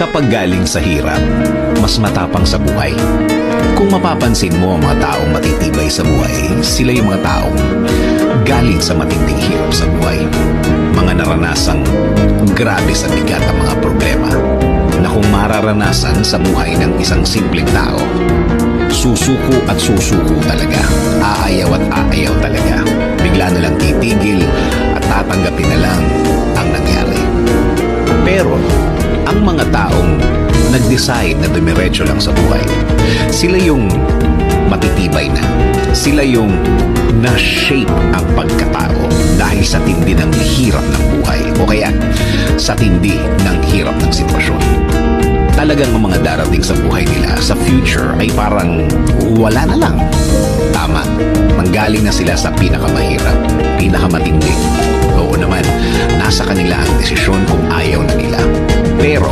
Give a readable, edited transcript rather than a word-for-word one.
kapag galing sa hirap, mas matapang sa buhay. Kung mapapansin mo ang mga taong matitibay sa buhay, sila yung mga taong galing sa matinding hirap sa buhay. Mga naranasang grabe sa bigat ang mga problema na kung mararanasan sa buhay ng isang simpleng tao, susuko at susuko talaga. Aayaw at aayaw talaga. Bigla na lang titigil at tatanggapin na lang ang nangyari. Pero ang mga taong nag-decide na dumiretso lang sa buhay, sila yung matitibay na. Sila yung na-shape ang pagkatao dahil sa tindi ng hirap ng buhay o kaya sa tindi ng hirap ng sitwasyon. Talagang ang mga darating sa buhay nila sa future ay parang wala na lang. Tama, manggaling na sila sa pinakamahirap, pinakamatindi. Oo naman, nasa kanila ang desisyon kung ayaw na nila. Pero